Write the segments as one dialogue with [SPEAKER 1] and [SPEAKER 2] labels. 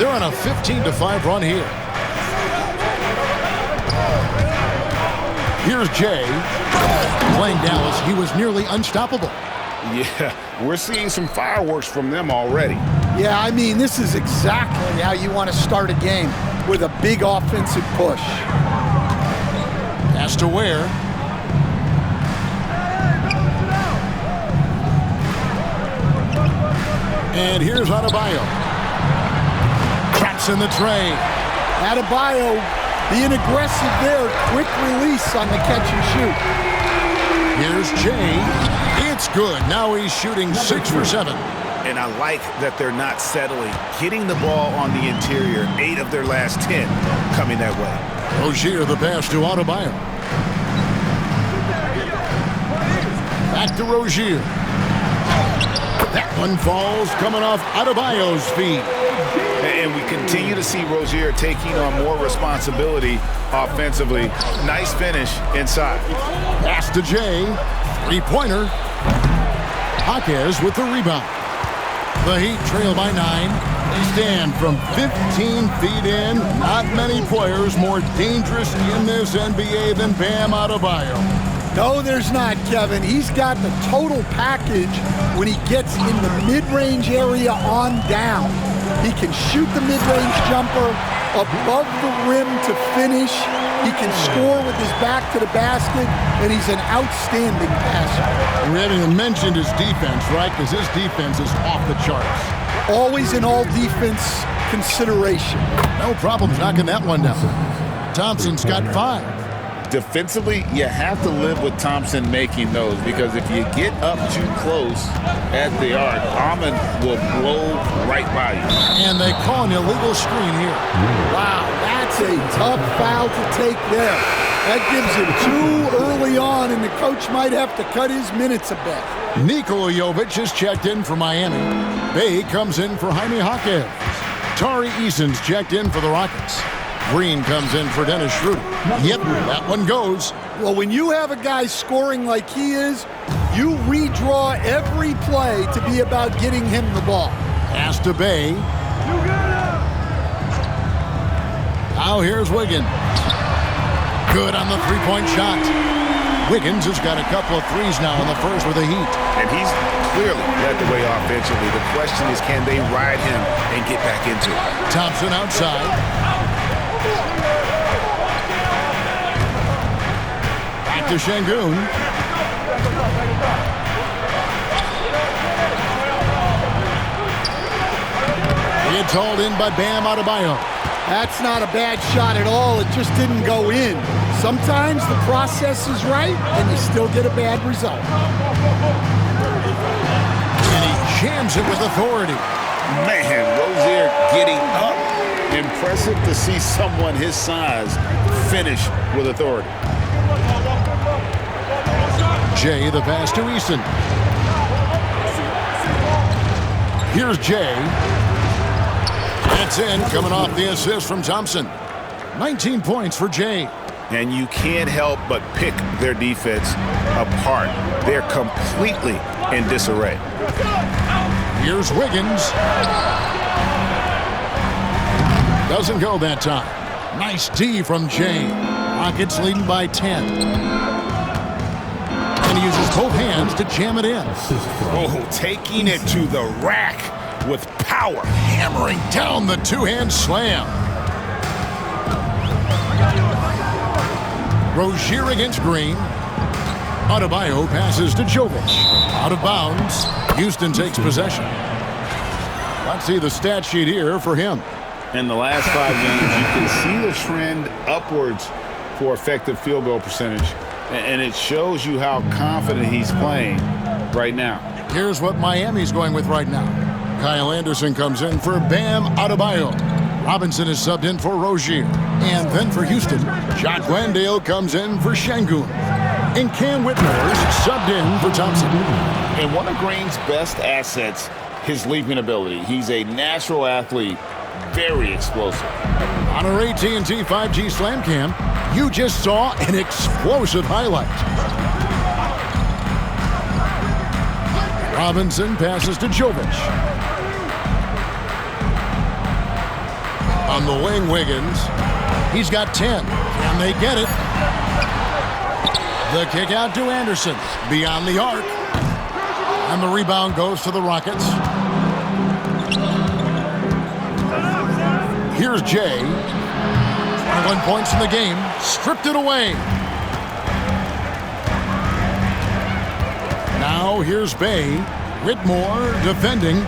[SPEAKER 1] They're on a 15-5 run here. Here's Jay. Playing Dallas, he was nearly unstoppable.
[SPEAKER 2] Yeah, we're seeing some fireworks from them already.
[SPEAKER 3] Yeah, I mean, this is exactly how you want to start a game, with a big offensive push.
[SPEAKER 1] Has to Ware. And here's Adebayo. Traps in the tray.
[SPEAKER 3] Adebayo being aggressive there. Quick release on the catch and shoot.
[SPEAKER 1] Here's Jay. It's good. Now he's shooting 6 for 7.
[SPEAKER 2] And I like that they're not settling. Getting the ball on the interior, 8 of their last 10 coming that way.
[SPEAKER 1] Rozier the pass to Adebayo. Back to Rozier. That one falls coming off Adebayo's feet.
[SPEAKER 2] And we continue to see Rozier taking on more responsibility offensively. Nice finish inside.
[SPEAKER 1] Pass to Jay. Three-pointer. Jaquez with the rebound. The Heat trail by 9. They stand from 15 feet in. Not many players more dangerous in this NBA than Bam Adebayo.
[SPEAKER 3] No, there's not, Kevin. He's got the total package when he gets in the mid-range area on down. He can shoot the mid-range jumper above the rim to finish. He can score with his back to the basket, and he's an outstanding passer.
[SPEAKER 1] We haven't even mentioned his defense, right? Because his defense is off the charts.
[SPEAKER 3] Always in all defense consideration.
[SPEAKER 1] No problems knocking that one down. Thompson's got 5.
[SPEAKER 2] Defensively, you have to live with Thompson making those, because if you get up too close at the arc, Ahmed will blow right by you.
[SPEAKER 1] And they call an illegal screen here.
[SPEAKER 3] Wow, that's a tough foul to take there. That gives him 2 early on, and the coach might have to cut his minutes a bit.
[SPEAKER 1] Nikola Jovic is checked in for Miami. Bay comes in for Jaime Jaquez. Tari Eason's checked in for the Rockets. Green comes in for Dennis Schroeder. Yep, that one goes.
[SPEAKER 3] Well, when you have a guy scoring like he is, you redraw every play to be about getting him the ball.
[SPEAKER 1] Pass to Bay. Now here's Wiggins. Good on the three-point shot. Wiggins has got a couple of threes now in the first with the Heat.
[SPEAKER 2] And he's clearly led the way offensively. The question is, can they ride him and get back into it?
[SPEAKER 1] Thompson outside. Back to Şengün. It's hauled in by Bam Adebayo.
[SPEAKER 3] That's not a bad shot at all. It just didn't go in. Sometimes the process is right, and you still get a bad result.
[SPEAKER 1] And he jams it with authority.
[SPEAKER 2] Man, Rozier getting up. Impressive to see someone his size finish with authority.
[SPEAKER 1] Jay, the pass to Eason. Here's Jay. That's in, coming off the assist from Thompson. 19 points for Jay.
[SPEAKER 2] And you can't help but pick their defense apart. They're completely in disarray.
[SPEAKER 1] Here's Wiggins. Doesn't go that time. Nice D from Jay. Rockets leading by 10. And he uses both hands to jam it in.
[SPEAKER 2] Oh, taking it to the rack with power.
[SPEAKER 1] Hammering down the two-hand slam. Rozier against Green. Adebayo passes to Jovic. Out of bounds. Houston takes possession. Let's see the stat sheet here for him.
[SPEAKER 2] In the last 5 games, you can see the trend upwards for effective field goal percentage. And it shows you how confident he's playing right now.
[SPEAKER 1] Here's what Miami's going with right now. Kyle Anderson comes in for Bam Adebayo. Robinson is subbed in for Rozier. And then for Houston, Jock Landale comes in for Şengün. And Cam Whitmore is subbed in for Thompson.
[SPEAKER 2] And one of Green's best assets, his leaping ability. He's a natural athlete, very explosive.
[SPEAKER 1] On our AT&T 5G Slam Cam, you just saw an explosive highlight. Robinson passes to Jovic. On the wing, Wiggins. He's got 10. Can they get it? The kick out to Anderson. Beyond the arc. And the rebound goes to the Rockets. Here's Jay. 21 points in the game. Stripped it away. Now here's Bay. Whitmore defending.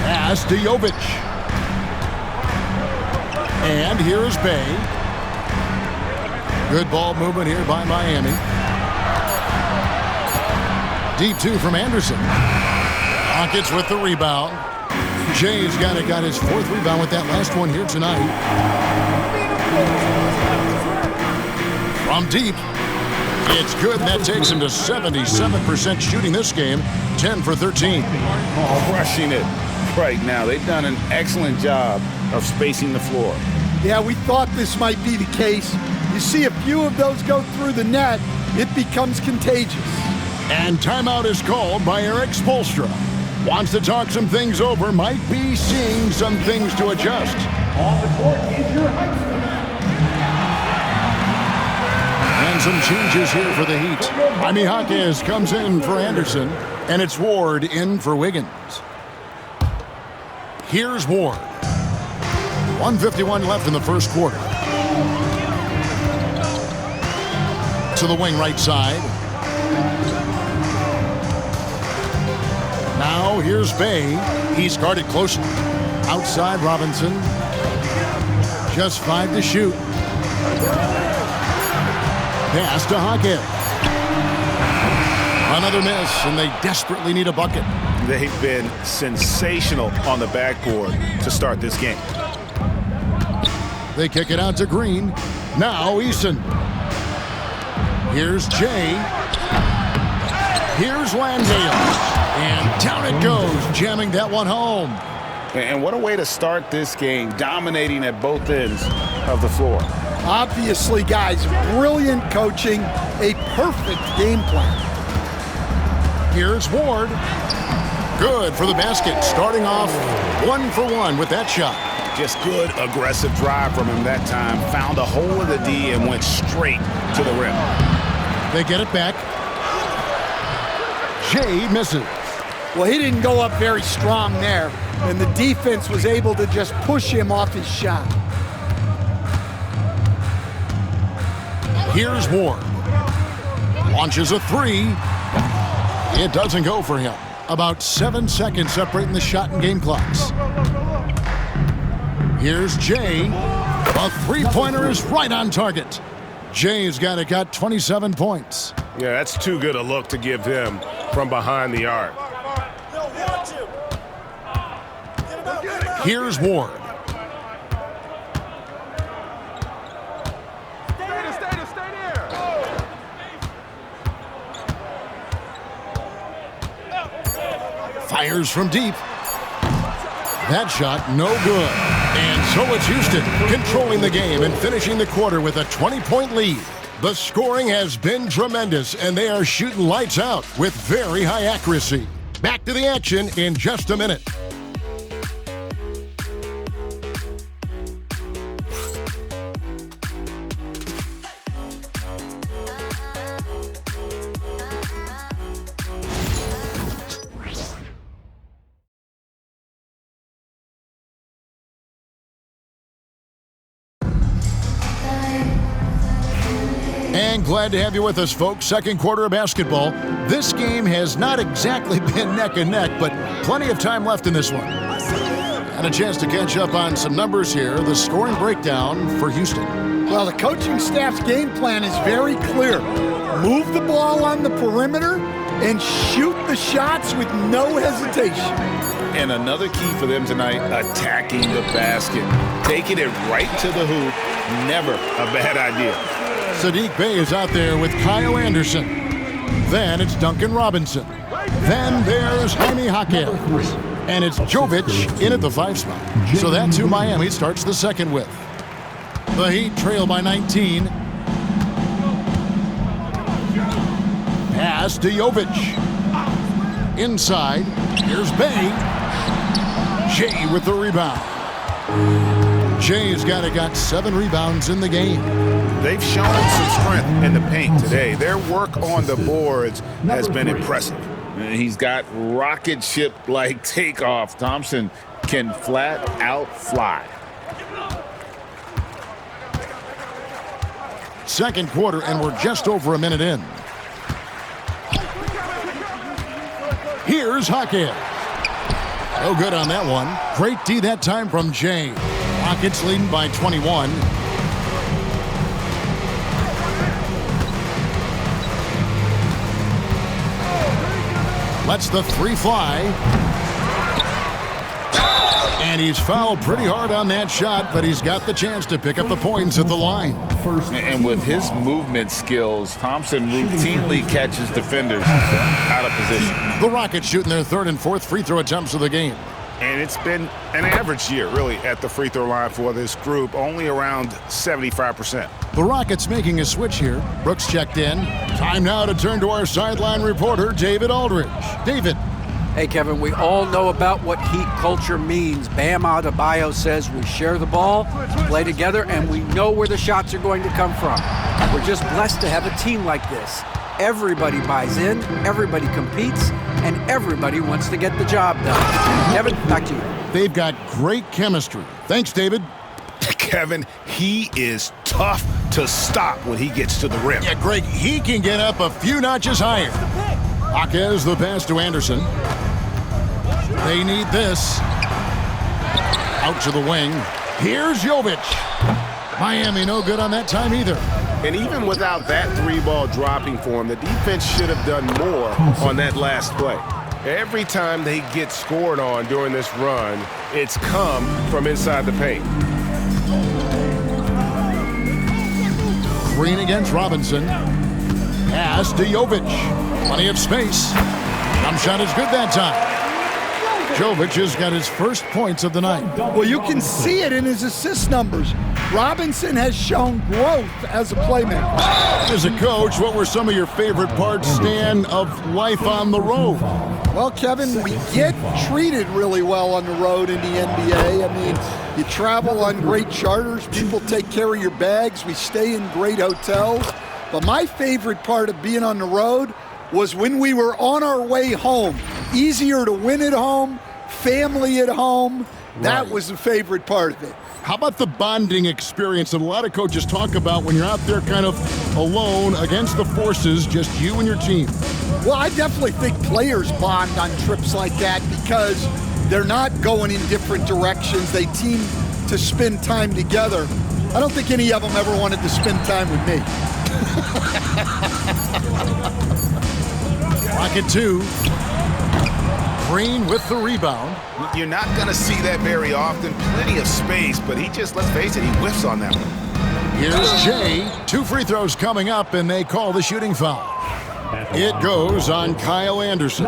[SPEAKER 1] Pass to Jovic. And here's Bay. Good ball movement here by Miami. Deep two from Anderson. Rockets with the rebound. Jay's got his 4th rebound with that last one here tonight. From deep. It's good, and that takes him to 77% shooting this game, 10 for 13.
[SPEAKER 2] Rushing it right now. They've done an excellent job of spacing the floor.
[SPEAKER 3] Yeah, we thought this might be the case. You see a few of those go through the net, it becomes contagious.
[SPEAKER 1] And timeout is called by Eric Spoelstra. Wants to talk some things over, might be seeing some things to adjust.
[SPEAKER 4] On the court is your Heisman.
[SPEAKER 1] And some changes here for the Heat. Jaime Jaquez comes in for Anderson, and it's Ward in for Wiggins. Here's Ward. 1:51 left in the first quarter. To the wing right side. Now here's Bay. He's guarded closely. Outside Robinson. Just 5 to shoot. Pass to Jaquez. Another miss, and they desperately need a bucket.
[SPEAKER 2] They've been sensational on the backboard to start this game.
[SPEAKER 1] They kick it out to Green. Now Eason. Here's Jay. Here's Landale. And down it goes, jamming that one home.
[SPEAKER 2] And what a way to start this game, dominating at both ends of the floor.
[SPEAKER 3] Obviously, guys, brilliant coaching, a perfect game plan.
[SPEAKER 1] Here's Ward. Good for the basket, starting off 1 for 1 with that shot.
[SPEAKER 2] Just good, aggressive drive from him that time. Found a hole in the D and went straight to the rim.
[SPEAKER 1] They get it back. Jay misses.
[SPEAKER 3] Well, he didn't go up very strong there, and the defense was able to just push him off his shot.
[SPEAKER 1] Here's Ward. Launches a 3. It doesn't go for him. About 7 seconds separating the shot and game clocks. Here's Jay. A 3-pointer is right on target. Jay's got 27 points.
[SPEAKER 5] Yeah, that's too good a look to give him from behind the arc.
[SPEAKER 1] Here's Ward. Fires from deep. That shot, no good. And so it's Houston controlling the game and finishing the quarter with a 20-point lead. The scoring has been tremendous, and they are shooting lights out with very high accuracy. Back to the action in just a minute. And glad to have you with us, folks. Second quarter of basketball. This game has not exactly been neck and neck, but plenty of time left in this one. And a chance to catch up on some numbers here. The scoring breakdown for Houston.
[SPEAKER 3] Well, the coaching staff's game plan is very clear. Move the ball on the perimeter and shoot the shots with no hesitation.
[SPEAKER 2] And another key for them tonight, attacking the basket. Taking it right to the hoop, never a bad idea.
[SPEAKER 1] Saddiq Bey is out there with Kyle Anderson. Then it's Duncan Robinson. Then there's Jaime Jaquez. And it's Jovic in at the 5 spot. So that's who Miami starts the second with. The Heat trail by 19. Pass to Jovic. Inside, here's Bey. Jay with the rebound. Jay's got 7 rebounds in the game.
[SPEAKER 5] They've shown some strength in the paint today. Their work on the boards has been impressive.
[SPEAKER 2] He's got rocket ship-like takeoff. Thompson can flat out fly.
[SPEAKER 1] Second quarter, and we're just over a minute in. Here's Hackett. No good on that one. Great D that time from Jay. Rockets leading by 21. Lets the 3 fly. And he's fouled pretty hard on that shot, but he's got the chance to pick up the points at the line.
[SPEAKER 2] And with his movement skills, Thompson routinely catches defenders out of position.
[SPEAKER 1] The Rockets shooting their 3rd and 4th free throw attempts of the game.
[SPEAKER 5] And it's been an average year, really, at the free throw line for this group, only around 75%.
[SPEAKER 1] The Rockets making a switch here. Brooks checked in. Time now to turn to our sideline reporter, David Aldridge. David.
[SPEAKER 6] Hey, Kevin, we all know about what Heat culture means. Bam Adebayo says we share the ball, play together, and we know where the shots are going to come from. We're just blessed to have a team like this. Everybody buys in, everybody competes, and everybody wants to get the job done. Kevin, back to you.
[SPEAKER 1] They've got great chemistry. Thanks, David.
[SPEAKER 5] Kevin, he is tough to stop when he gets to the rim.
[SPEAKER 1] Yeah, Greg, he can get up a few notches higher. Jaquez the pass to Anderson. They need this. Out to the wing. Here's Jovic. Miami no good on that time either.
[SPEAKER 5] And even without that 3-ball dropping for him, the defense should have done more on that last play. Every time they get scored on during this run, it's come from inside the paint.
[SPEAKER 1] Green against Robinson. Pass to Jovic. Plenty of space. Jump shot is good that time. Jovic has got his first points of the night.
[SPEAKER 3] Well, you can see it in his assist numbers. Robinson has shown growth as a playmaker.
[SPEAKER 1] As a coach, what were some of your favorite parts, Stan, of life on the road?
[SPEAKER 3] Well, Kevin, we get treated really well on the road in the NBA. I mean, you travel on great charters. People take care of your bags. We stay in great hotels. But my favorite part of being on the road was when we were on our way home. Easier to win at home, family at home. That was the favorite part of it.
[SPEAKER 1] How about the bonding experience that a lot of coaches talk about when you're out there kind of alone against the forces, just you and your team?
[SPEAKER 3] Well, I definitely think players bond on trips like that because they're not going in different directions. They team to spend time together. I don't think any of them ever wanted to spend time with me.
[SPEAKER 1] Rocket 2. Green with the rebound.
[SPEAKER 5] You're not going to see that very often. Plenty of space, but he just, let's face it, he whiffs on that one.
[SPEAKER 1] Here's Jay. 2 free throws coming up, and they call the shooting foul. It goes on Kyle Anderson.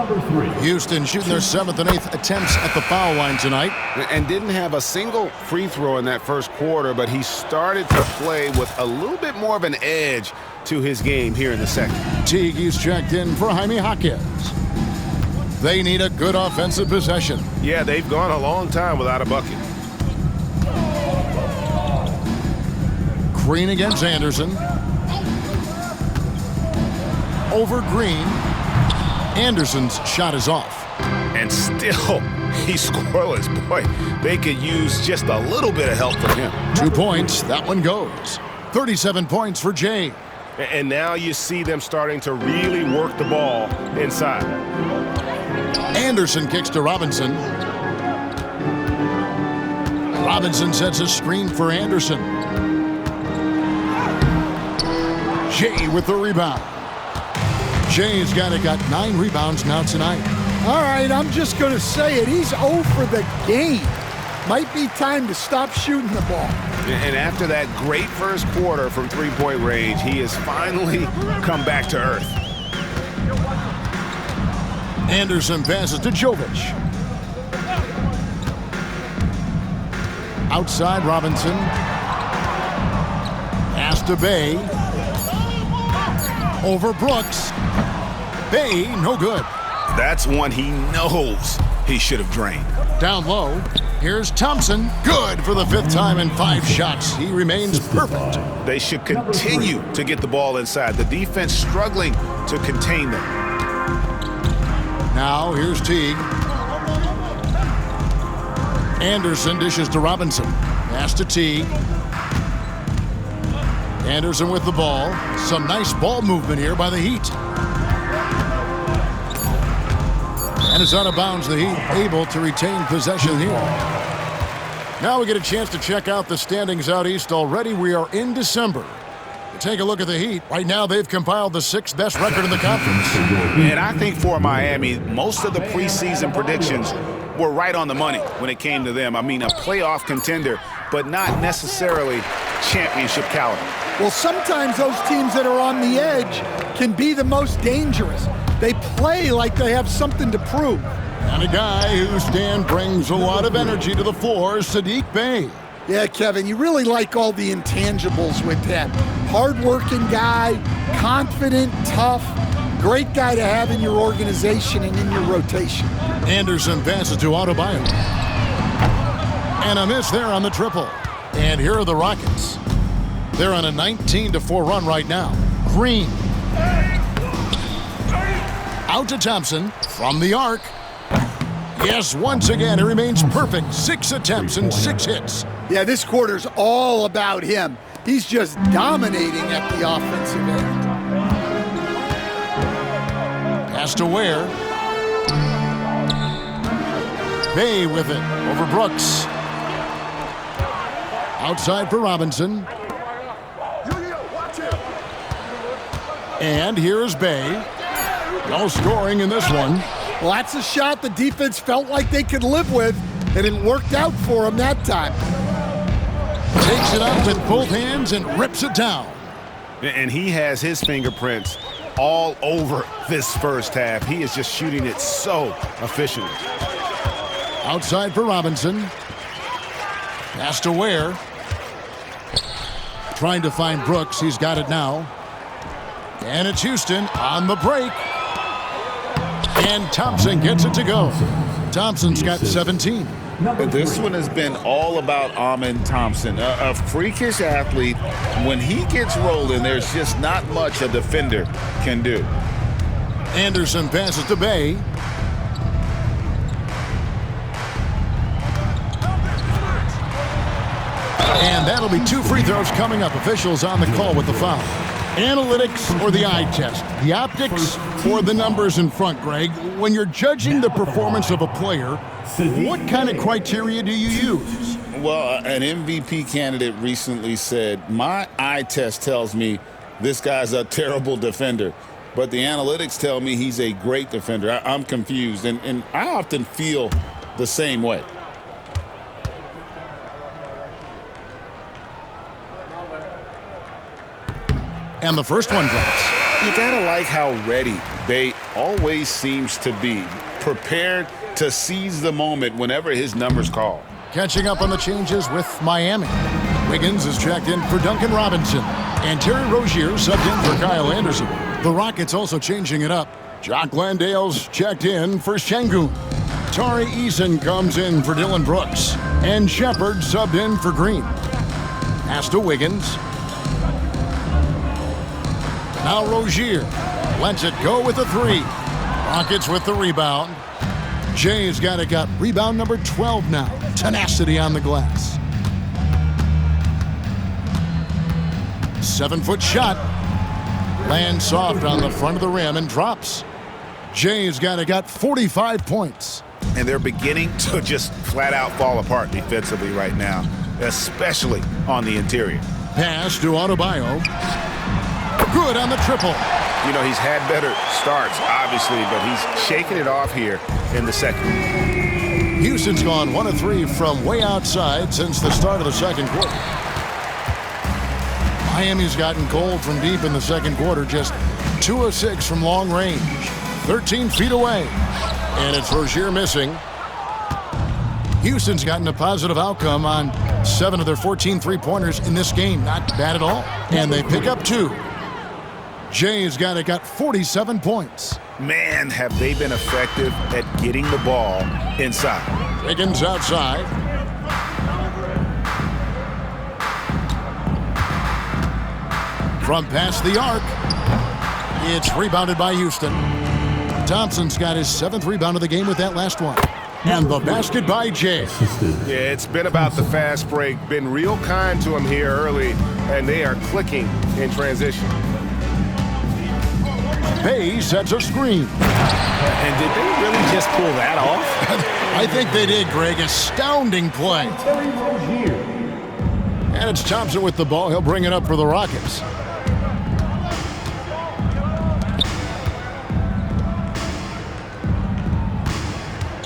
[SPEAKER 1] Houston shooting their 7th and 8th attempts at the foul line tonight.
[SPEAKER 5] And didn't have a single free throw in that first quarter, but he started to play with a little bit more of an edge to his game here in the second.
[SPEAKER 1] Teague's checked in for Jaime Jaquez. They need a good offensive possession.
[SPEAKER 5] Yeah, they've gone a long time without a bucket.
[SPEAKER 1] Green against Anderson. Over Green. Anderson's shot is off.
[SPEAKER 5] And still, he's scoreless. Boy, they could use just a little bit of help from him.
[SPEAKER 1] 2 points. That one goes. 37 points for Jay.
[SPEAKER 5] And now you see them starting to really work the ball inside.
[SPEAKER 1] Anderson kicks to Robinson. Robinson sets a screen for Anderson. Jay with the rebound. Jay's got 9 rebounds now tonight.
[SPEAKER 3] All right, I'm just going to say it. He's 0 for the game. Might be time to stop shooting the ball.
[SPEAKER 5] And after that great first quarter from three-point range, he has finally come back to earth.
[SPEAKER 1] Anderson passes to Jovic. Outside Robinson. Pass to Bay. Over Brooks. Bay, no good.
[SPEAKER 5] That's one he knows
[SPEAKER 2] he should have drained.
[SPEAKER 1] Down low, here's Thompson. Good for the 5th time in 5 shots. He remains perfect.
[SPEAKER 2] They should continue to get the ball inside. The defense struggling to contain them.
[SPEAKER 1] Now here's Teague. Anderson dishes to Robinson. Pass to Teague. Anderson with the ball. Some nice ball movement here by the Heat. And it's out of bounds. The Heat able to retain possession here. Now we get a chance to check out the standings out east. Already we are in December. Take a look at the Heat. Right now they've compiled the 6th best record in the conference.
[SPEAKER 2] And I think for Miami, most of the preseason predictions were right on the money when it came to them. I mean, a playoff contender, but not necessarily championship caliber.
[SPEAKER 3] Well, sometimes those teams that are on the edge can be the most dangerous. They play like they have something to prove.
[SPEAKER 1] And a guy who brings a lot of energy to the floor, Saddiq Bey.
[SPEAKER 3] Yeah, Kevin, you really like all the intangibles with him. Hard-working guy, confident, tough, great guy to have in your organization and in your rotation.
[SPEAKER 1] Anderson passes to Adebayo. And a miss there on the triple. And here are the Rockets. They're on a 19-4 run right now. Green. Out to Thompson from the arc. Yes, once again, he remains perfect. 6 attempts and 6 hits.
[SPEAKER 3] Yeah, this quarter's all about him. He's just dominating at the offensive end.
[SPEAKER 1] Pass to Ware. Bey with it over Brooks. Outside for Robinson. And here's Bey. No scoring in this one.
[SPEAKER 3] Well, that's a shot the defense felt like they could live with, and it worked out for them that time.
[SPEAKER 1] Takes it up with both hands and rips it down.
[SPEAKER 2] And he has his fingerprints all over this first half. He is just shooting it so efficiently.
[SPEAKER 1] Outside for Robinson. Pass to Ware. Trying to find Brooks. He's got it now. And it's Houston on the break. And Thompson gets it to go. Thompson's got 17.
[SPEAKER 2] This one has been all about Amen Thompson, a freakish athlete. When he gets rolling, there's just not much a defender can do.
[SPEAKER 1] Anderson passes to Bey. And that'll be 2 free throws coming up. Officials on the call with the foul. Analytics or the eye test? The optics or the numbers in front, Greg? When you're judging the performance of a player, what kind of criteria do you use?
[SPEAKER 2] Well, an MVP candidate recently said, my eye test tells me this guy's a terrible defender, but the analytics tell me he's a great defender. I'm confused, and I often feel the same way.
[SPEAKER 1] And the first one drops.
[SPEAKER 2] You gotta like how ready Bey always seems to be, prepared to seize the moment whenever his number's called.
[SPEAKER 1] Catching up on the changes with Miami. Wiggins is checked in for Duncan Robinson. And Terry Rozier subbed in for Kyle Anderson. The Rockets also changing it up. Jock Landale's checked in for Şengün. Tari Eason comes in for Dylan Brooks. And Shepard subbed in for Green. Pass to Wiggins. Now Rozier lets it go with a 3. Rockets with the rebound. Jay's got rebound number 12 now. Tenacity on the glass. 7-foot shot. Lands soft on the front of the rim and drops. Jay's got 45 points.
[SPEAKER 2] And they're beginning to just flat out fall apart defensively right now, especially on the interior.
[SPEAKER 1] Pass to Adebayo. Good on the triple.
[SPEAKER 2] You know, he's had better starts, obviously, but he's shaking it off here in the second.
[SPEAKER 1] Houston's gone 1 of 3 from way outside since the start of the second quarter. Miami's gotten cold from deep in the second quarter, just 2 of 6 from long range, 13 feet away. And it's Rozier missing. Houston's gotten a positive outcome on 7 of their 14 three-pointers in this game. Not bad at all. And they pick up 2. Jay's got 47 points.
[SPEAKER 5] Man, have they been effective at getting the ball inside.
[SPEAKER 1] Wiggins outside. From past the arc. It's rebounded by Houston. Thompson's got his 7th rebound of the game with that last one. And the basket by Jay.
[SPEAKER 5] Yeah, it's been about the fast break. Been real kind to him here early, and they are clicking in transition.
[SPEAKER 1] Bay sets a screen.
[SPEAKER 5] And did they really just pull that off?
[SPEAKER 1] I think they did, Greg. Astounding play. And it's Thompson with the ball. He'll bring it up for the Rockets.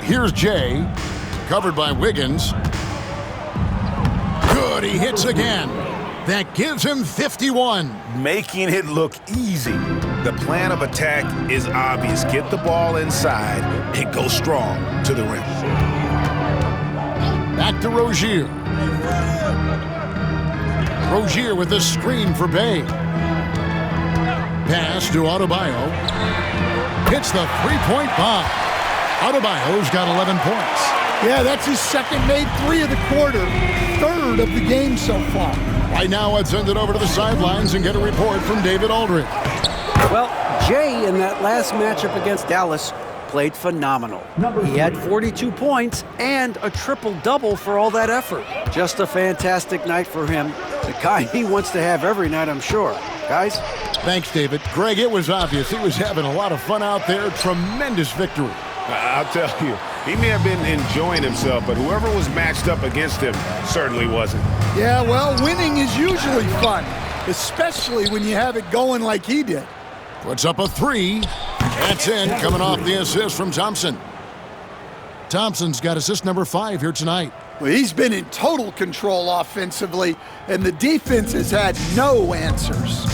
[SPEAKER 1] Here's Jay, covered by Wiggins. Good, he hits again. That gives him 51.
[SPEAKER 5] Making it look easy. The plan of attack is obvious. Get the ball inside and go strong to the rim.
[SPEAKER 1] Back to Rozier. Rozier with the screen for Bay. Pass to Adebayo. Hits the three-point bomb. Adebayo's got 11 points.
[SPEAKER 3] Yeah, that's his second made 3 of the quarter, 3rd of the game so far.
[SPEAKER 1] Right now, let's send it over to the sidelines and get a report from David Aldridge.
[SPEAKER 6] Well, Jay in that last matchup against Dallas played phenomenal. He had 42 points and a triple-double for all that effort. Just a fantastic night for him. The kind he wants to have every night, I'm sure. Guys?
[SPEAKER 1] Thanks, David. Greg, it was obvious. He was having a lot of fun out there. Tremendous victory.
[SPEAKER 5] I'll tell you, he may have been enjoying himself, but whoever was matched up against him certainly wasn't.
[SPEAKER 3] Yeah, well, winning is usually fun, especially when you have it going like he did.
[SPEAKER 1] Puts up a 3. That's in, coming off the assist from Thompson. Thompson's got assist number 5 here tonight.
[SPEAKER 3] Well, he's been in total control offensively, and the defense has had no answers.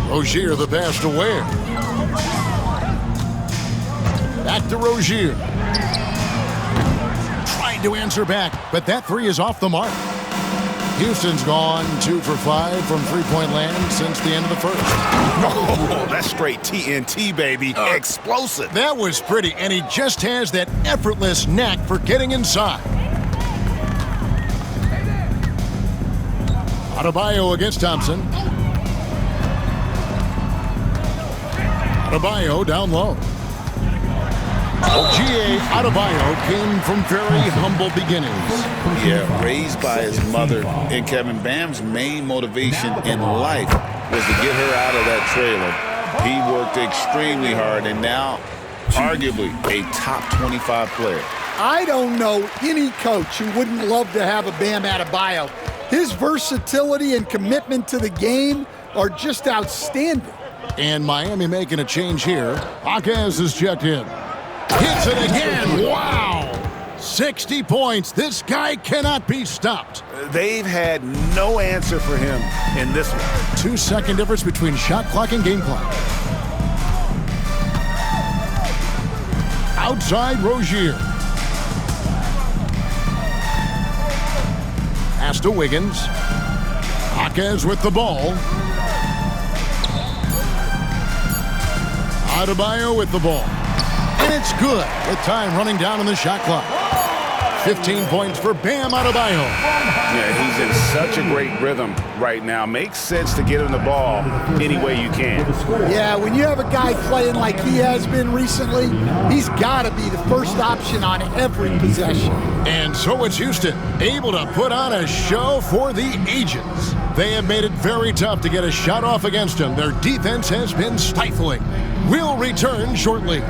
[SPEAKER 1] Rozier, the pass to Ware. Back to Rozier. Trying to answer back, but that 3 is off the mark. Houston's gone 2 for 5 from three-point land since the end of the first.
[SPEAKER 5] Oh, that's straight TNT, baby. Explosive.
[SPEAKER 1] That was pretty, and he just has that effortless knack for getting inside. Adebayo against Thompson. Adebayo down low. G.A. Adebayo came from very humble beginnings.
[SPEAKER 2] Yeah, raised by his mother. And Kevin Bam's main motivation in life was to get her out of that trailer. He worked extremely hard and now arguably a top 25 player.
[SPEAKER 3] I don't know any coach who wouldn't love to have a Bam Adebayo. His versatility and commitment to the game are just outstanding.
[SPEAKER 1] And Miami making a change here. Jaquez is checked in. Hits it again. Wow. 60 points. This guy cannot be stopped.
[SPEAKER 5] They've had no answer for him in this one.
[SPEAKER 1] 2-second difference between shot clock and game clock. Outside Rozier. Pass to Wiggins. Jaquez with the ball. Adebayo with the ball. And it's good with time running down on the shot clock. 15 points for Bam Adebayo.
[SPEAKER 5] Yeah, he's in such a great rhythm right now. Makes sense to get him the ball any way you can.
[SPEAKER 3] Yeah, when you have a guy playing like he has been recently, he's got to be the first option on every possession.
[SPEAKER 1] And so it's Houston, able to put on a show for the ages. They have made it very tough to get a shot off against them. Their defense has been stifling. We'll return shortly.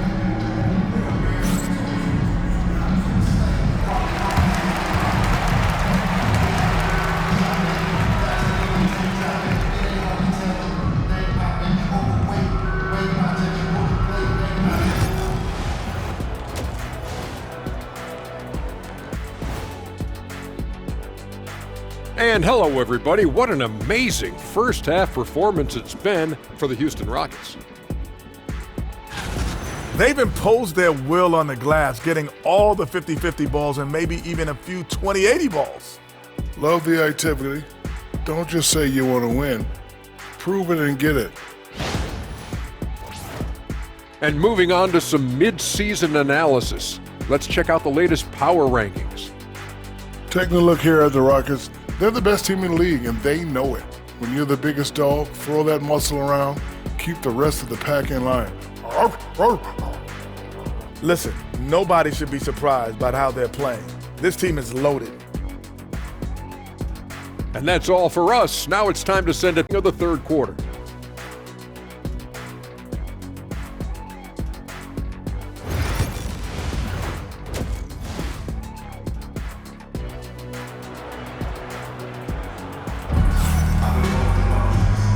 [SPEAKER 7] And hello, everybody. What an amazing first-half performance it's been for the Houston Rockets.
[SPEAKER 8] They've imposed their will on the glass, getting all the 50-50 balls and maybe even a few 20-80 balls.
[SPEAKER 9] Love the activity. Don't just say you want to win. Prove it and get it.
[SPEAKER 7] And moving on to some mid-season analysis. Let's check out the latest power rankings.
[SPEAKER 9] Taking a look here at the Rockets, they're the best team in the league, and they know it. When you're the biggest dog, throw that muscle around, keep the rest of the pack in line.
[SPEAKER 8] Listen, nobody should be surprised by how they're playing. This team is loaded.
[SPEAKER 7] And that's all for us. Now it's time to send it to the third quarter.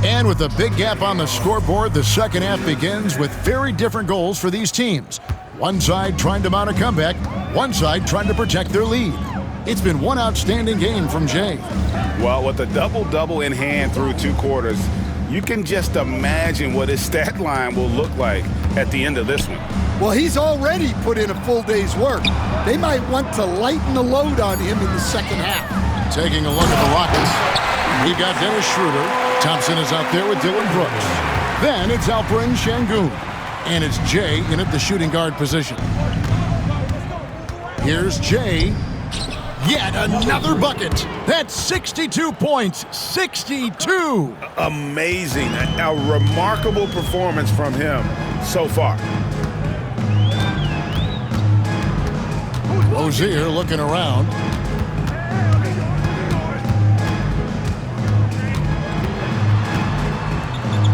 [SPEAKER 1] And with a big gap on the scoreboard, the second half begins with very different goals for these teams. One side trying to mount a comeback, one side trying to protect their lead. It's been one outstanding game from Jay.
[SPEAKER 2] Well, with a double-double in hand through 2 quarters, you can just imagine what his stat line will look like at the end of this one.
[SPEAKER 3] Well, he's already put in a full day's work. They might want to lighten the load on him in the second half.
[SPEAKER 1] Taking a look at the Rockets, we've got Dennis Schroeder. Thompson is out there with Dylan Brooks. Then it's Alperen Sengun. And it's Jay in at the shooting guard position. Here's Jay. Yet another bucket. That's 62 points. 62.
[SPEAKER 2] Amazing. A remarkable performance from him so far.
[SPEAKER 1] Rozier looking around.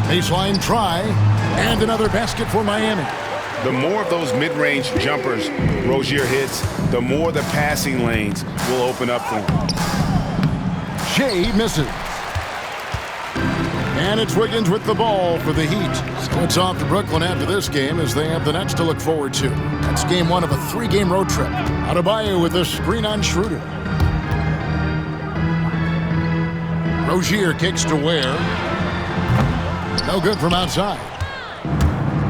[SPEAKER 1] Baseline try, and another basket for Miami.
[SPEAKER 2] The more of those mid-range jumpers Rozier hits, the more the passing lanes will open up for him.
[SPEAKER 1] Shea misses. And it's Wiggins with the ball for the Heat. So it's off to Brooklyn after this game as they have the Nets to look forward to. That's game 1 of a 3-game road trip. Adebayo with a screen on Schroeder. Rozier kicks to Ware. No good from outside.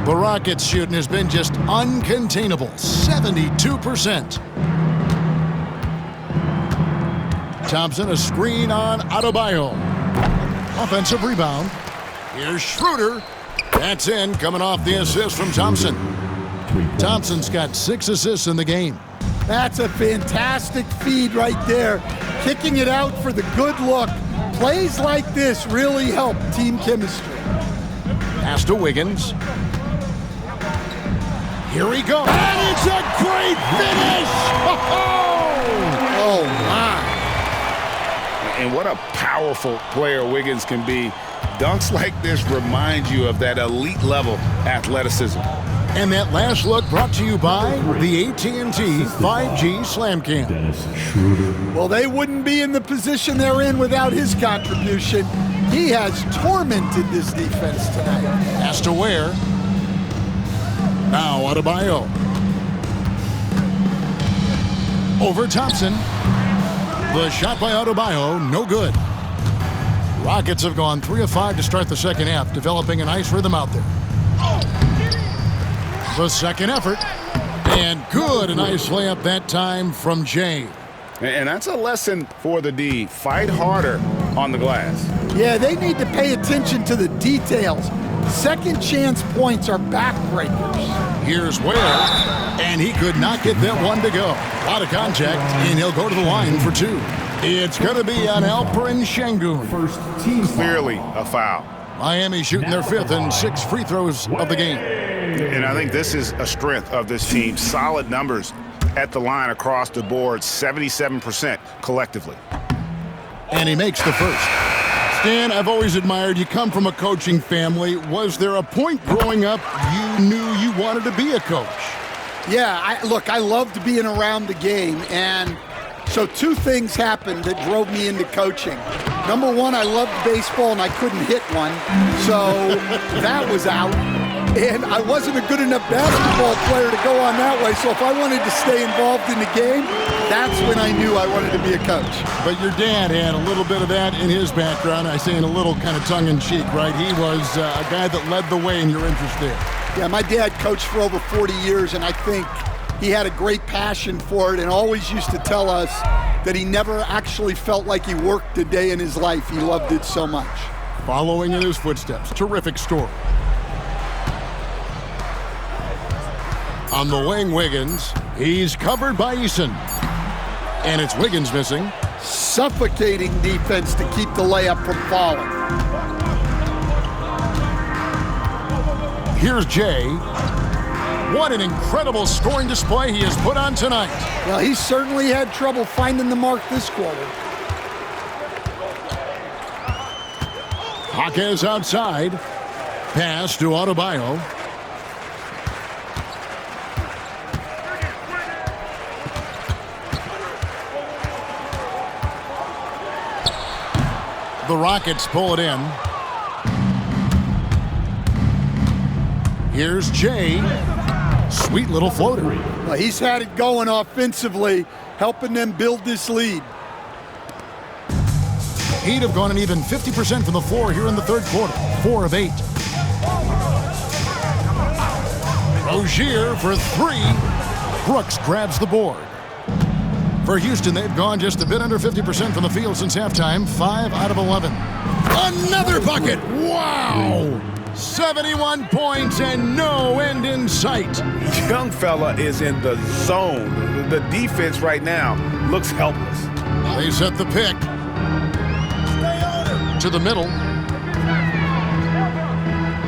[SPEAKER 1] The Rockets' shooting has been just uncontainable, 72%. Thompson, a screen on Adebayo. Offensive rebound. Here's Schroeder. That's in, coming off the assist from Thompson. Thompson's got 6 assists in the game.
[SPEAKER 3] That's a fantastic feed right there. Kicking it out for the good look. Plays like this really help team chemistry.
[SPEAKER 1] Pass to Wiggins. Here he goes. And it's a great finish! Oh, my.
[SPEAKER 2] And what a powerful player Wiggins can be. Dunks like this remind you of that elite level athleticism.
[SPEAKER 1] And that last look brought to you by the AT&T 5G Slam Cam.
[SPEAKER 3] Well, they wouldn't be in the position they're in without his contribution. He has tormented this defense tonight.
[SPEAKER 1] Pass to Ware. Now Adebayo. Over Thompson. The shot by Adebayo, no good. Rockets have gone 3 of 5 to start the second half, developing a nice rhythm out there. The second effort, and good, a nice layup that time from Jay.
[SPEAKER 2] And that's a lesson for the D. Fight harder on the glass.
[SPEAKER 3] Yeah, they need to pay attention to the details. Second chance points are backbreakers.
[SPEAKER 1] Here's Ware, and he could not get that one to go. A lot of contact, and he'll go to the line for 2. It's going to be on Alperen Sengun.
[SPEAKER 2] Clearly a foul.
[SPEAKER 1] Miami shooting their 5th and 6 free throws of the game.
[SPEAKER 2] And I think this is a strength of this team. Solid numbers at the line across the board, 77% collectively.
[SPEAKER 1] And he makes the first. Stan, I've always admired you. Come from a coaching family. Was there a point growing up you knew you wanted to be a coach?
[SPEAKER 3] Yeah, I loved being around the game, and so 2 things happened that drove me into coaching. Number 1, I loved baseball and I couldn't hit one, so that was out. And I wasn't a good enough basketball player to go on that way, so if I wanted to stay involved in the game, that's when I knew I wanted to be a coach.
[SPEAKER 1] But your dad had a little bit of that in his background. I say in a little kind of tongue-in-cheek, right? He was a guy that led the way in your interest there.
[SPEAKER 3] Yeah, my dad coached for over 40 years, and I think he had a great passion for it and always used to tell us that he never actually felt like he worked a day in his life. He loved it so much.
[SPEAKER 1] Following in his footsteps. Terrific story. On the wing, Wiggins. He's covered by Eason. And it's Wiggins missing.
[SPEAKER 3] Suffocating defense to keep the layup from falling.
[SPEAKER 1] Here's Jay. What an incredible scoring display he has put on tonight.
[SPEAKER 3] Well, he certainly had trouble finding the mark this quarter.
[SPEAKER 1] Jaquez outside. Pass to Adebayo. The Rockets pull it in. Here's Jay. Sweet little floater.
[SPEAKER 3] Well, he's had it going offensively, helping them build this lead.
[SPEAKER 1] Heat have gone an even 50% from the floor here in the third quarter. 4 of 8. Rozier for 3. Brooks grabs the board. For Houston, they've gone just a bit under 50% from the field since halftime. 5 out of 11. Another bucket! Wow! 71 points and no end in sight.
[SPEAKER 5] Young fella is in the zone. The defense right now looks helpless.
[SPEAKER 1] They set the pick. To the middle.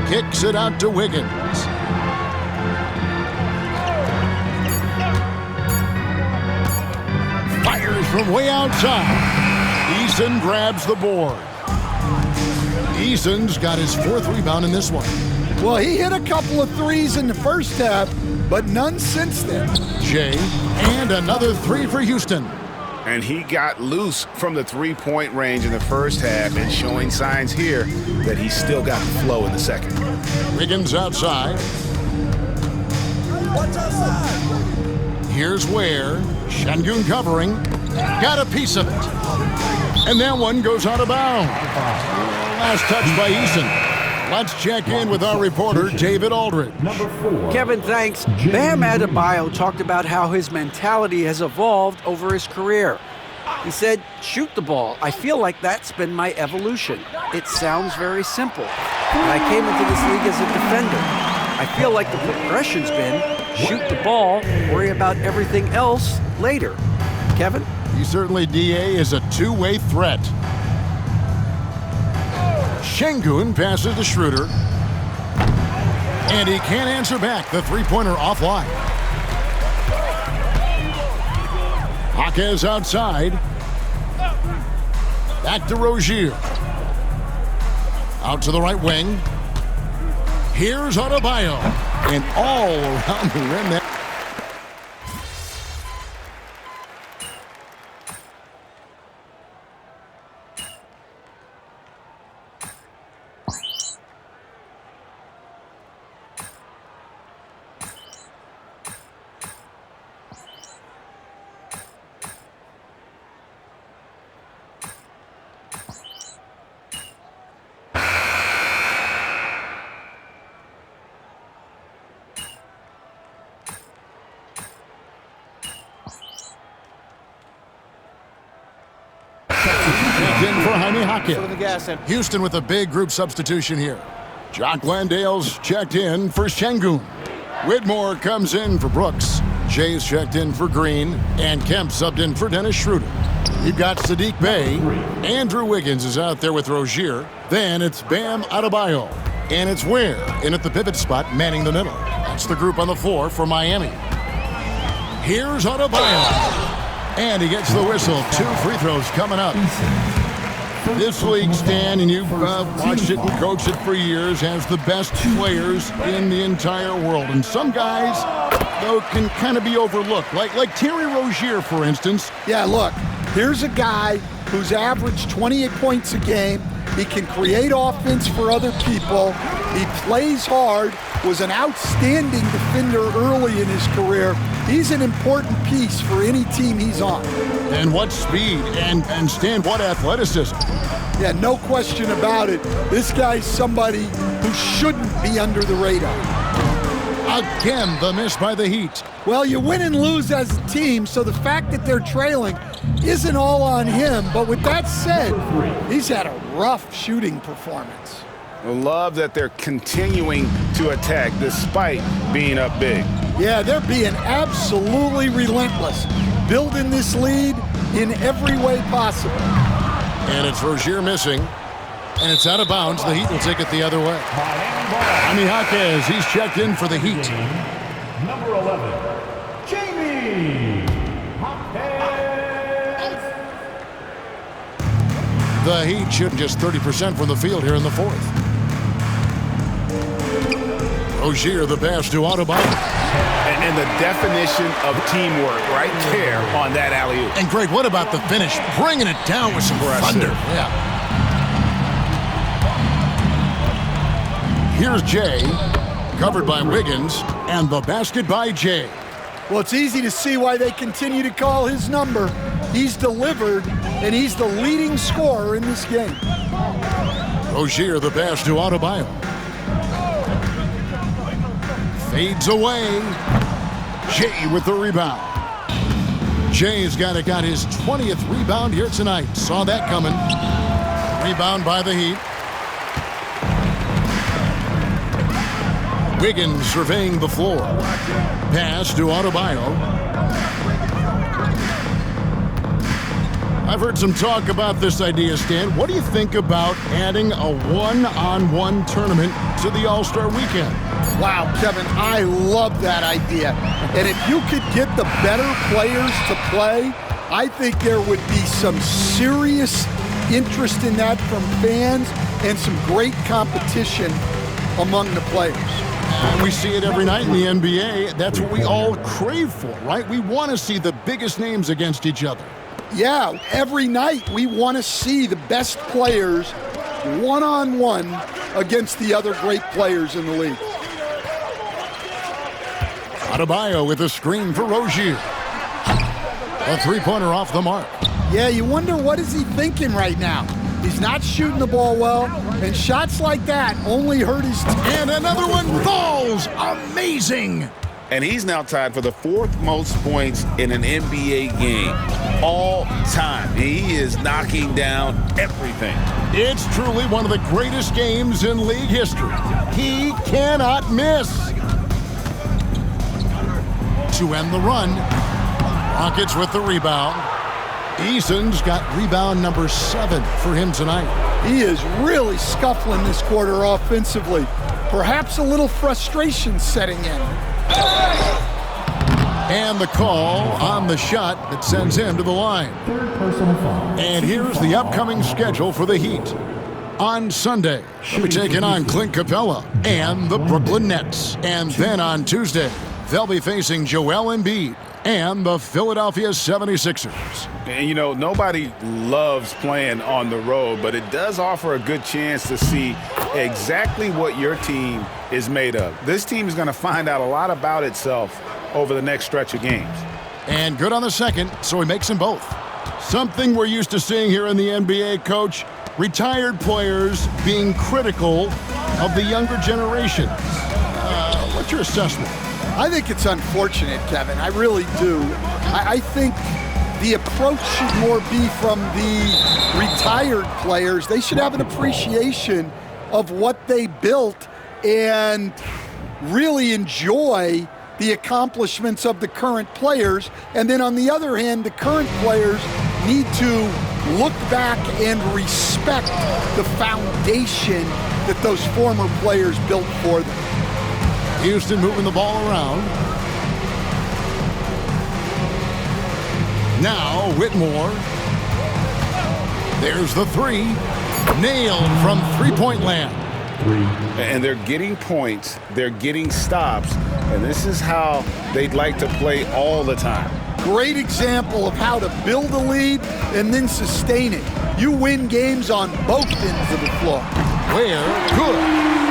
[SPEAKER 1] Kicks it out to Wiggins. Fires from way outside. Eason grabs the board. Eason's got his 4th rebound in this one.
[SPEAKER 3] Well, he hit a couple of threes in the first half, but none since then.
[SPEAKER 1] Jay, and another 3 for Houston.
[SPEAKER 5] And he got loose from the three-point range in the first half and showing signs here that he's still got the flow in the second.
[SPEAKER 1] Wiggins outside. Here's Ware. Şengün covering. Got a piece of it. And that one goes out of bounds. Last touch by Eason. Let's check in with our reporter, David Aldridge.
[SPEAKER 6] Kevin, thanks. Bam Adebayo talked about how his mentality has evolved over his career. He said, shoot the ball. I feel like that's been my evolution. It sounds very simple. When I came into this league as a defender, I feel like the progression's been shoot the ball, worry about everything else later. Kevin?
[SPEAKER 1] He certainly, DA, is a two-way threat. Şengün passes to Schroeder. And he can't answer back. The three-pointer offline. Jaquez outside. Back to Rozier. Out to the right wing. Here's Adebayo. And all around the rim there. In for Jaime Jaquez. Houston with a big group substitution here. Jock Landale's checked in for Şengün. Whitmore comes in for Brooks. Jay's checked in for Green. And Kemp subbed in for Dennis Schroeder. You've got Saddiq Bey. Andrew Wiggins is out there with Rozier. Then it's Bam Adebayo. And it's Ware in at the pivot spot, manning the middle. That's the group on the floor for Miami. Here's Adebayo. And he gets the whistle. 2 free throws coming up. This league, Stan, and you've watched it and coached it for years, has the best players in the entire world. And some guys, though, can kind of be overlooked. Like Terry Rozier, for instance.
[SPEAKER 3] Yeah, look, here's a guy who's averaged 28 points a game. He can create offense for other people. He plays hard, was an outstanding defender early in his career. He's an important piece for any team he's on.
[SPEAKER 1] And what speed and Stan, what athleticism.
[SPEAKER 3] Yeah, no question about it. This guy's somebody who shouldn't be under the radar.
[SPEAKER 1] Again, the miss by the Heat.
[SPEAKER 3] Well, you win and lose as a team, so the fact that they're trailing isn't all on him. But with that said, he's had a rough shooting performance.
[SPEAKER 5] I love that they're continuing to attack despite being up big.
[SPEAKER 3] Yeah, they're being absolutely relentless, building this lead in every way possible.
[SPEAKER 1] And it's Rozier missing, and it's out of bounds. The Heat will take it the other way. Jaime Jaquez, he's checked in for the Heat.
[SPEAKER 4] Number 11, Jaime Jaquez.
[SPEAKER 1] The Heat shooting just 30% from the field here in the fourth. Rozier, the pass to Adebayo.
[SPEAKER 5] And the definition of teamwork right there on that alley-oop.
[SPEAKER 1] And Greg, what about the finish? Bringing it down with some thunder. Yeah. Here's Jay, covered by Wiggins, and the basket by Jay.
[SPEAKER 3] Well, it's easy to see why they continue to call his number. He's delivered, and he's the leading scorer in this game.
[SPEAKER 1] Rozier, the pass to Adebayo. Fades away. Jay with the rebound. Jay's got his 20th rebound here tonight. Saw that coming. Rebound by the Heat. Wiggins surveying the floor. Pass to Adebayo. I've heard some talk about this idea, Stan. What do you think about adding a one-on-one tournament to the All-Star Weekend?
[SPEAKER 3] Wow, Kevin, I love that idea. And if you could get the better players to play, I think there would be some serious interest in that from fans and some great competition among the players.
[SPEAKER 1] And we see it every night in the NBA. That's what we all crave for, right? We want to see the biggest names against each other.
[SPEAKER 3] Yeah, every night we want to see the best players one-on-one against the other great players in the league.
[SPEAKER 1] Adebayo with a screen for Rozier. A three-pointer off the mark.
[SPEAKER 3] Yeah, you wonder what is he thinking right now. He's not shooting the ball well, and shots like that only hurt his team.
[SPEAKER 1] And another one falls. Amazing.
[SPEAKER 2] And he's now tied for the fourth most points in an NBA game all time. He is knocking down everything.
[SPEAKER 1] It's truly one of the greatest games in league history. He cannot miss. To end the run, Rockets with the rebound. Eason's got rebound number 7 for him tonight.
[SPEAKER 3] He is really scuffling this quarter offensively. Perhaps a little frustration setting in.
[SPEAKER 1] And the call on the shot that sends him to the line. And here's the upcoming schedule for the Heat. On Sunday, they'll be taking on Clint Capella and the Brooklyn Nets. And then on Tuesday, they'll be facing Joel Embiid and the Philadelphia 76ers.
[SPEAKER 5] And, you know, nobody loves playing on the road, but it does offer a good chance to see exactly what your team is made of. This team is going to find out a lot about itself over the next stretch of games.
[SPEAKER 1] And good on the second, so he makes them both. Something we're used to seeing here in the NBA, Coach. Retired players being critical of the younger generation. What's your assessment?
[SPEAKER 3] I think it's unfortunate, Kevin. I really do. I think the approach should more be from the retired players. They should have an appreciation of what they built and really enjoy the accomplishments of the current players. And then on the other hand, the current players need to look back and respect the foundation that those former players built for them.
[SPEAKER 1] Houston moving the ball around. Now Whitmore. There's the three. Nailed from three-point land.
[SPEAKER 5] And they're getting points, they're getting stops, and this is how they'd like to play all the time.
[SPEAKER 3] Great example of how to build a lead and then sustain it. You win games on both ends of the floor.
[SPEAKER 1] Where? Good.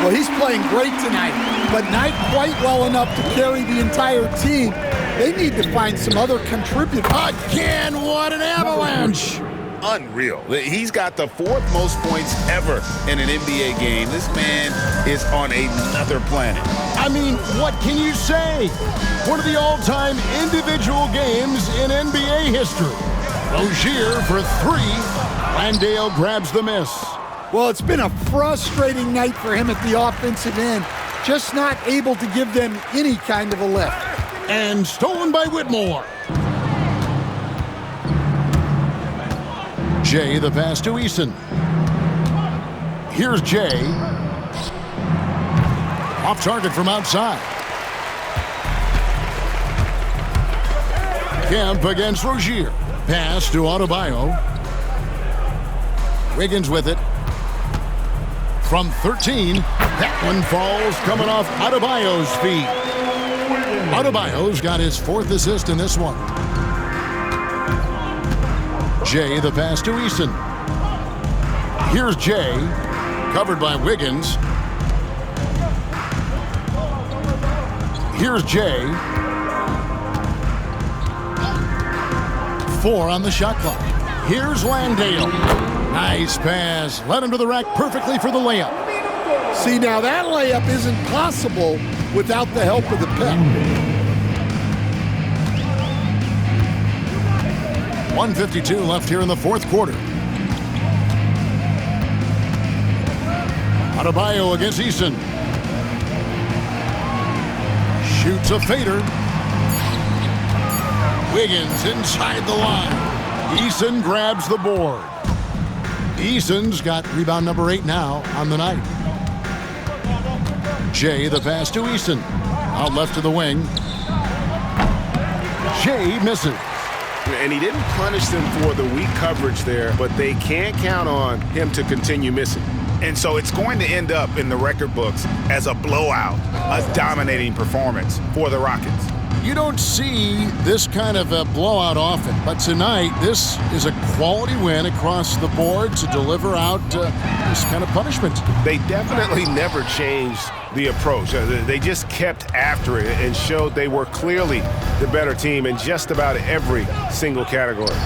[SPEAKER 3] Well, he's playing great tonight, but not quite well enough to carry the entire team. They need to find some other contributors.
[SPEAKER 1] Again, what an avalanche!
[SPEAKER 2] Unreal. He's got the fourth most points ever in an NBA game. This man is on another planet.
[SPEAKER 1] I mean, what can you say? One of the all-time individual games in NBA history. Rozier for 3. Landale grabs the miss.
[SPEAKER 3] Well, it's been a frustrating night for him at the offensive end. Just not able to give them any kind of a lift.
[SPEAKER 1] And stolen by Whitmore. Jay, the pass to Eason. Here's Jay. Off target from outside. Kemp against Rozier. Pass to Adebayo. Wiggins with it. From 13, that one falls coming off Adebayo's feet. Adebayo's got his 4th assist in this one. Jay, the pass to Eason. Here's Jay, covered by Wiggins. Here's Jay. 4 on the shot clock. Here's Landale. Nice pass. Led him to the rack perfectly for the layup.
[SPEAKER 3] See, now that layup isn't possible without the help of the pick.
[SPEAKER 1] 1:52 left here in the 4th quarter. Adebayo against Eason. Shoots a fader. Wiggins inside the line. Eason grabs the board. Eason's got rebound number 8 now on the night. Jay, the pass to Eason. Out left to the wing. Jay misses.
[SPEAKER 5] And he didn't punish them for the weak coverage there, but they can't count on him to continue missing.
[SPEAKER 2] And so it's going to end up in the record books as a blowout, a dominating performance for the Rockets.
[SPEAKER 1] You don't see this kind of a blowout often, but tonight this is a quality win across the board to deliver out this kind of punishment.
[SPEAKER 5] They definitely never changed the approach. They just kept after it and showed they were clearly the better team in just about every single category.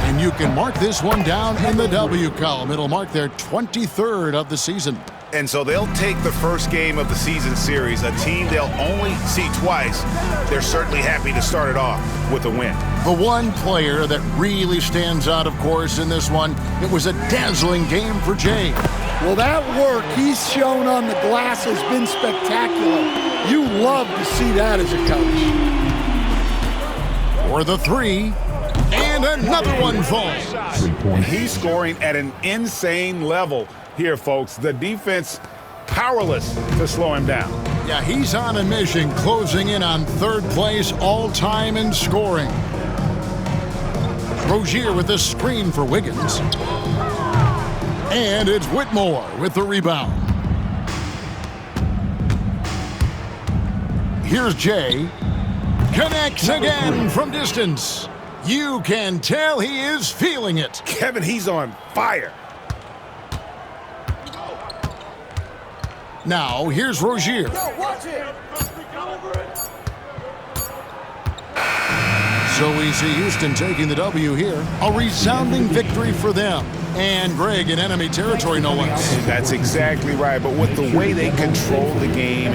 [SPEAKER 1] And you can mark this one down in the W column. It'll mark their 23rd of the season.
[SPEAKER 2] And so they'll take the first game of the season series, a team they'll only see twice. They're certainly happy to start it off with a win.
[SPEAKER 1] The one player that really stands out, of course, in this one, it was a dazzling game for Jay.
[SPEAKER 3] Well, that work he's shown on the glass has been spectacular. You love to see that as a coach.
[SPEAKER 1] For the 3, and another one falls.
[SPEAKER 2] He's scoring at an insane level here, folks. The defense powerless to slow him down.
[SPEAKER 1] Yeah, he's on a mission, closing in on 3rd place all-time in scoring. Rozier with the screen for Wiggins. And it's Whitmore with the rebound. Here's Jay. Connects again from distance. You can tell he is feeling it.
[SPEAKER 2] Kevin, he's on fire.
[SPEAKER 1] Now, here's Rozier. So we see Houston taking the W here. A resounding victory for them. And Greg in enemy territory, no less.
[SPEAKER 2] That's exactly right. But with the way they control the game